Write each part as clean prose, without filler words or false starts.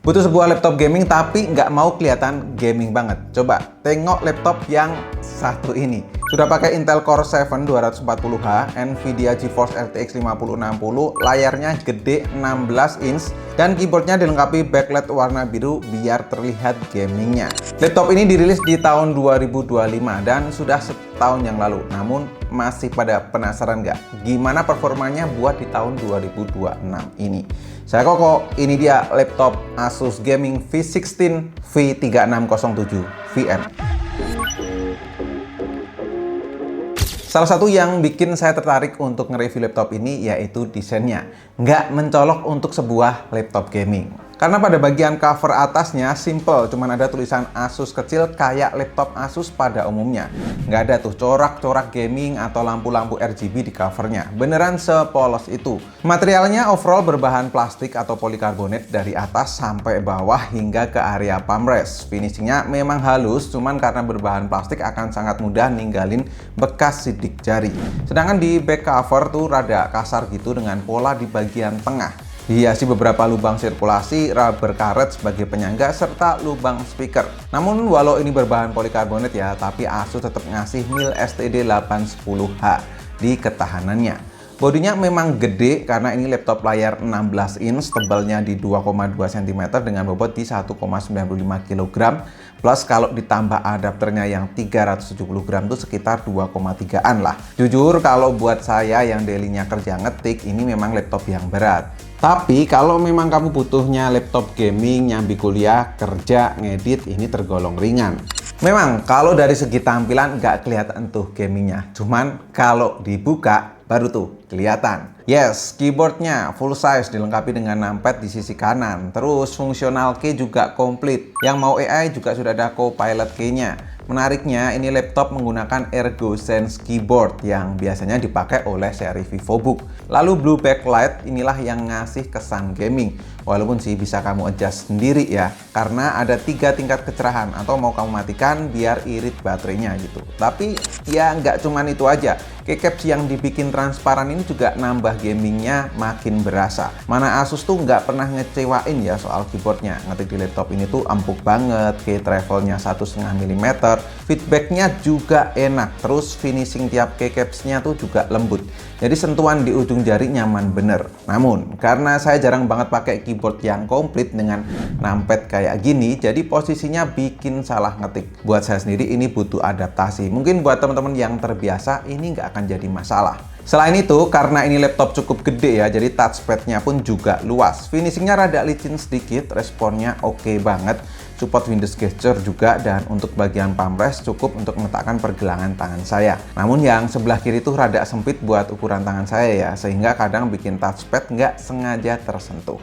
Butuh sebuah laptop gaming tapi nggak mau kelihatan gaming banget. Coba tengok laptop yang satu ini. Sudah pakai Intel Core 7 240H, Nvidia GeForce RTX 5060, layarnya gede 16 inch, dan keyboardnya dilengkapi backlight warna biru biar terlihat gamingnya. Laptop ini dirilis di tahun 2025 dan sudah setahun yang lalu. Namun masih pada penasaran nggak gimana performanya buat di tahun 2026 ini? Saya Koko, ini dia laptop Asus Gaming V16 V3607 VM. Salah satu yang bikin saya tertarik untuk nge-review laptop ini yaitu desainnya. Nggak mencolok untuk sebuah laptop gaming. Karena pada bagian cover atasnya simple, cuman ada tulisan Asus kecil kayak laptop Asus pada umumnya. Nggak ada tuh corak-corak gaming atau lampu-lampu RGB di covernya. Beneran sepolos itu. Materialnya overall berbahan plastik atau polikarbonat dari atas sampai bawah hingga ke area palm rest. Finishingnya memang halus, cuman karena berbahan plastik akan sangat mudah ninggalin bekas sidik jari. Sedangkan di back cover tuh rada kasar gitu dengan pola di bagian tengah. Dihiasi beberapa lubang sirkulasi, rubber karet sebagai penyangga, serta lubang speaker. Namun walau ini berbahan polikarbonat ya, tapi Asus tetap ngasih mil STD 810H di ketahanannya. Bodinya memang gede karena ini laptop layar 16 inch, tebalnya di 2,2 cm dengan bobot di 1,95 kg. Plus kalau ditambah adapternya yang 370 gram itu sekitar 2,3an lah. Jujur kalau buat saya yang dailynya kerja ngetik, ini memang laptop yang berat. Tapi kalau memang kamu butuhnya laptop gaming, nyambi kuliah, kerja, ngedit, ini tergolong ringan. Memang kalau dari segi tampilan nggak kelihatan tuh gamingnya. Cuman kalau dibuka baru tuh kelihatan. Yes, keyboardnya full size dilengkapi dengan numpad di sisi kanan. Terus fungsional key juga komplit. Yang mau AI juga sudah ada Copilot key-nya. Menariknya, ini laptop menggunakan ErgoSense keyboard yang biasanya dipakai oleh seri VivoBook. Lalu blue backlight inilah yang ngasih kesan gaming. Walaupun sih bisa kamu adjust sendiri ya, karena ada 3 tingkat kecerahan atau mau kamu matikan biar irit baterainya gitu. Tapi ya nggak cuman itu aja. Keycaps yang dibikin transparan ini juga nambah gamingnya makin berasa. Mana Asus tuh nggak pernah ngecewain ya soal keyboardnya. Ngetik di laptop ini tuh empuk banget, key travelnya 1,5 mm, feedbacknya juga enak. Terus finishing tiap keycapsnya tuh juga lembut. Jadi sentuhan di ujung jari nyaman bener. Namun karena saya jarang banget pakai keyboard yang komplit dengan numpad kayak gini, jadi posisinya bikin salah ngetik. Buat saya sendiri ini butuh adaptasi. Mungkin buat teman-teman yang terbiasa ini nggak akan jadi masalah. Selain itu, karena ini laptop cukup gede ya, jadi touchpadnya pun juga luas. Finishingnya rada licin sedikit, responnya oke banget. Support Windows Gesture juga, dan untuk bagian palm rest cukup untuk meletakkan pergelangan tangan saya. Namun yang sebelah kiri tuh rada sempit buat ukuran tangan saya ya, sehingga kadang bikin touchpad nggak sengaja tersentuh.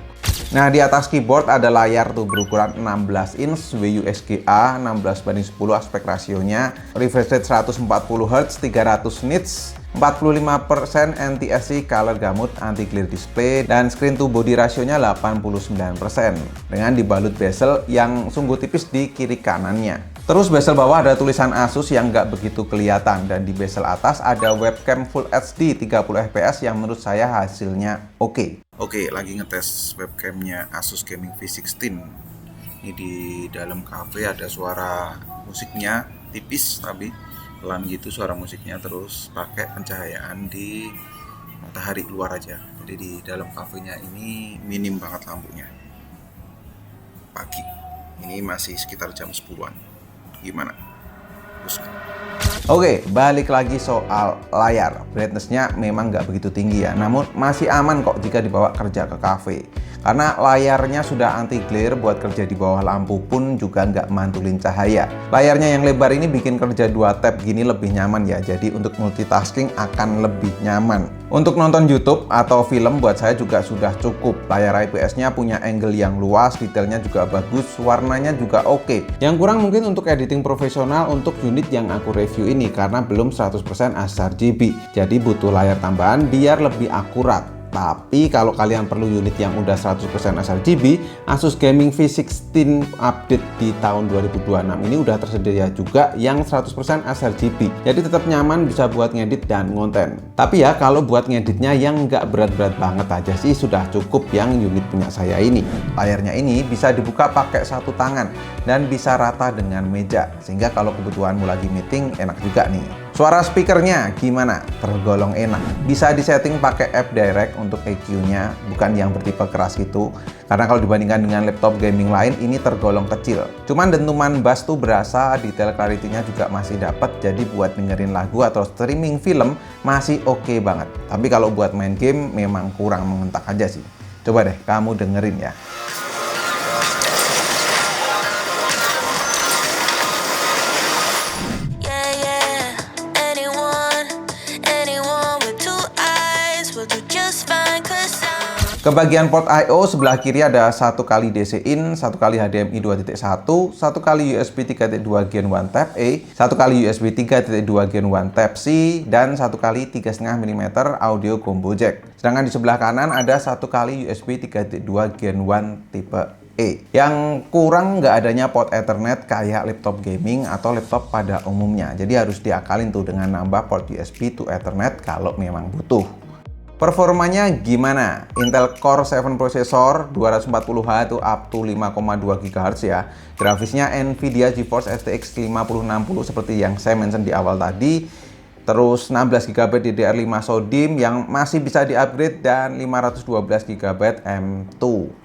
Nah, di atas keyboard ada layar tuh berukuran 16 inch, WUSG-A 16:10 aspek rasionya, refresh rate 140 Hz, 300 nits, 45% NTSC color gamut, anti glare display, dan screen to body rasionya 89% dengan dibalut bezel yang sungguh tipis di kiri kanannya. Terus bezel bawah ada tulisan Asus yang nggak begitu kelihatan, dan di bezel atas ada webcam Full HD 30 fps yang menurut saya hasilnya oke. Oke, lagi ngetes webcamnya Asus Gaming V16. Ini di dalam cafe ada suara musiknya tipis tapi pelan gitu suara musiknya, terus pakai pencahayaan di matahari luar aja. Jadi di dalam kafenya ini minim banget lampunya. Pagi. Ini masih sekitar jam 10-an. Gimana? Oke, balik lagi soal layar. Brightness-nya memang nggak begitu tinggi ya, namun masih aman kok jika dibawa kerja ke cafe. Karena layarnya sudah anti glare, buat kerja di bawah lampu pun juga nggak mantulin cahaya. Layarnya yang lebar ini bikin kerja 2 tab gini lebih nyaman ya, jadi untuk multitasking akan lebih nyaman. Untuk nonton YouTube atau film buat saya juga sudah cukup. Layar IPS-nya punya angle yang luas, detailnya juga bagus, warnanya juga oke. Yang kurang mungkin untuk editing profesional untuk unit yang aku review ini karena belum 100% sRGB. Jadi butuh layar tambahan biar lebih akurat. Tapi kalau kalian perlu unit yang udah 100% sRGB, Asus Gaming V16 update di tahun 2026 ini udah tersedia juga yang 100% sRGB. Jadi tetap nyaman, bisa buat ngedit dan ngonten. Tapi ya kalau buat ngeditnya yang nggak berat-berat banget aja sih sudah cukup yang unit punya saya ini. Layarnya ini bisa dibuka pakai satu tangan dan bisa rata dengan meja, sehingga kalau kebutuhanmu lagi meeting enak juga nih. Suara speakernya gimana? Tergolong enak. Bisa disetting pakai app direct untuk EQ-nya, bukan yang bertipe keras gitu. Karena kalau dibandingkan dengan laptop gaming lain, ini tergolong kecil. Cuman dentuman bass tuh berasa, detail clarity-nya juga masih dapat. Jadi buat dengerin lagu atau streaming film masih oke banget. Tapi kalau buat main game memang kurang mengentak aja sih. Coba deh kamu dengerin ya. Ke bagian port I/O sebelah kiri ada 1 kali DC in, 1 kali HDMI 2.1, 1 kali USB 3.2 Gen 1 Type A, 1 kali USB 3.2 Gen 1 Type C, dan 1 kali 3,5 mm audio combo jack. Sedangkan di sebelah kanan ada 1 kali USB 3.2 Gen 1 tipe E. Yang kurang nggak adanya port Ethernet kayak laptop gaming atau laptop pada umumnya. Jadi harus diakalin tuh dengan nambah port USB to Ethernet kalau memang butuh. Performanya gimana? Intel Core 7 prosesor 240H itu up to 5,2 GHz ya. Grafisnya Nvidia GeForce RTX 5060 seperti yang saya mention di awal tadi. Terus 16 GB DDR5 SODIMM yang masih bisa di-upgrade dan 512 GB M2.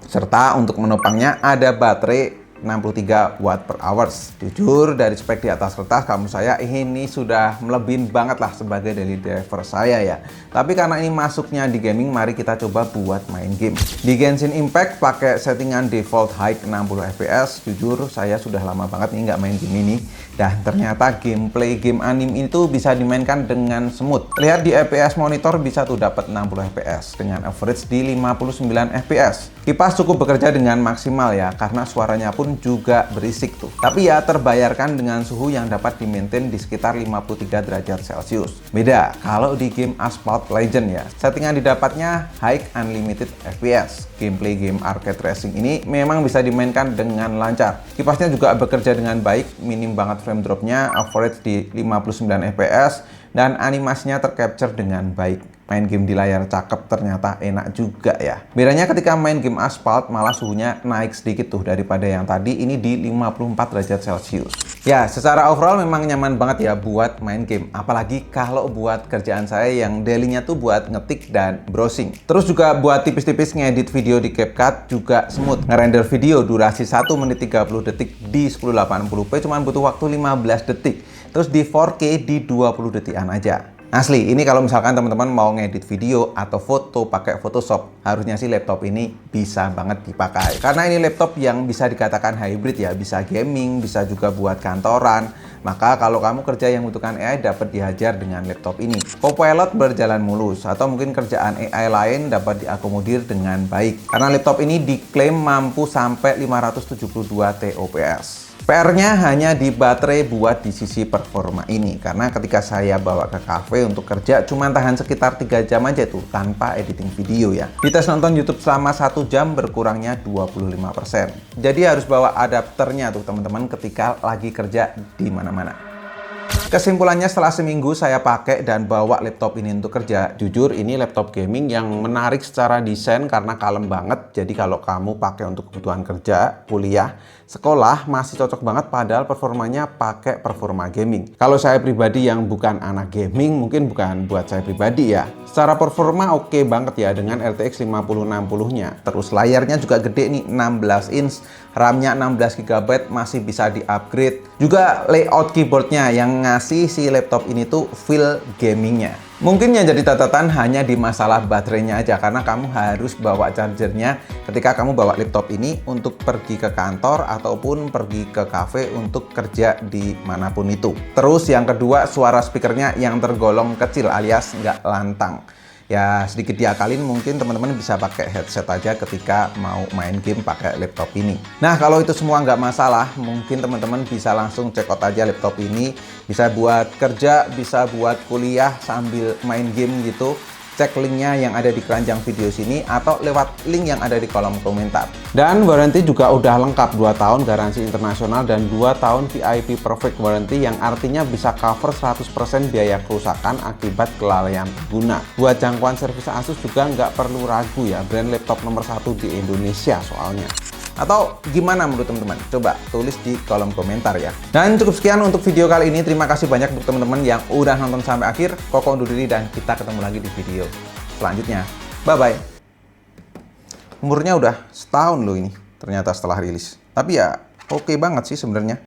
Serta untuk menopangnya ada baterai 63 watt per hours. Jujur dari spek di atas kertas kamu saya ini sudah melebihin banget lah sebagai daily driver saya ya. Tapi karena ini masuknya di gaming, mari kita coba buat main game. Di Genshin Impact pakai settingan default high 60 fps. Jujur saya sudah lama banget nih nggak main game ini, dan ternyata gameplay game anime itu bisa dimainkan dengan smooth. Lihat di FPS monitor bisa tuh dapat 60 fps dengan average di 59 fps. Kipas cukup bekerja dengan maksimal ya, karena suaranya pun juga berisik tuh. Tapi ya terbayarkan dengan suhu yang dapat di-maintain di sekitar 53 derajat Celcius. Beda kalau di game Asphalt Legend ya. Settingan didapatnya high unlimited FPS. Gameplay game arcade racing ini memang bisa dimainkan dengan lancar. Kipasnya juga bekerja dengan baik, minim banget frame dropnya, average di 59 fps, dan animasinya tercapture dengan baik. Main game di layar cakep ternyata enak juga ya. Bedanya ketika main game Asphalt malah suhunya naik sedikit tuh daripada yang tadi, ini di 54 derajat Celcius. Ya, secara overall memang nyaman banget ya buat main game. Apalagi kalau buat kerjaan saya yang daily-nya tuh buat ngetik dan browsing. Terus juga buat tipis-tipis ngedit video di CapCut juga smooth. Ngerender video durasi 1 menit 30 detik di 1080p cuman butuh waktu 15 detik. Terus di 4K di 20 detikan aja. Asli, ini kalau misalkan teman-teman mau ngedit video atau foto pakai Photoshop, harusnya sih laptop ini bisa banget dipakai. Karena ini laptop yang bisa dikatakan hybrid ya, bisa gaming, bisa juga buat kantoran. Maka kalau kamu kerja yang membutuhkan AI dapat dihajar dengan laptop ini. Copilot berjalan mulus, atau mungkin kerjaan AI lain dapat diakomodir dengan baik. Karena laptop ini diklaim mampu sampai 572 TOPS. PR-nya hanya di baterai buat di sisi performa ini, karena ketika saya bawa ke cafe untuk kerja cuma tahan sekitar 3 jam aja tuh tanpa editing video ya. Di tes nonton YouTube selama 1 jam berkurangnya 25%. Jadi harus bawa adapternya tuh teman-teman ketika lagi kerja di mana-mana. Kesimpulannya, setelah seminggu saya pakai dan bawa laptop ini untuk kerja, jujur ini laptop gaming yang menarik secara desain karena kalem banget. Jadi kalau kamu pakai untuk kebutuhan kerja, kuliah, sekolah masih cocok banget, padahal performanya pakai performa gaming. Kalau saya pribadi yang bukan anak gaming, mungkin bukan buat saya pribadi ya. Secara performa oke banget ya dengan RTX 5060-nya. Terus layarnya juga gede nih, 16 inch, RAM-nya 16 GB, masih bisa di-upgrade. Juga layout keyboardnya yang ngasih si laptop ini tuh feel gamingnya. Mungkin yang jadi catatan hanya di masalah baterainya aja, karena kamu harus bawa chargernya ketika kamu bawa laptop ini untuk pergi ke kantor ataupun pergi ke cafe untuk kerja di manapun itu. Terus yang kedua, suara speakernya yang tergolong kecil alias nggak lantang. Ya sedikit diakalin, mungkin teman-teman bisa pakai headset aja ketika mau main game pakai laptop ini. Nah kalau itu semua nggak masalah, mungkin teman-teman bisa langsung check out aja laptop ini. Bisa buat kerja, bisa buat kuliah sambil main game gitu. Cek linknya yang ada di keranjang video sini atau lewat link yang ada di kolom komentar. Dan warranty juga udah lengkap, 2 tahun garansi internasional dan 2 tahun VIP Perfect Warranty, yang artinya bisa cover 100% biaya kerusakan akibat kelalaian pengguna. Buat jangkauan servis Asus juga nggak perlu ragu ya, brand laptop nomor 1 di Indonesia soalnya. Atau gimana menurut teman-teman? Coba tulis di kolom komentar ya. Dan cukup sekian untuk video kali ini. Terima kasih banyak untuk teman-teman yang udah nonton sampai akhir. Koko undur diri dan kita ketemu lagi di video selanjutnya. Bye-bye. Umurnya udah setahun loh ini ternyata setelah rilis. Tapi ya oke banget sih sebenarnya.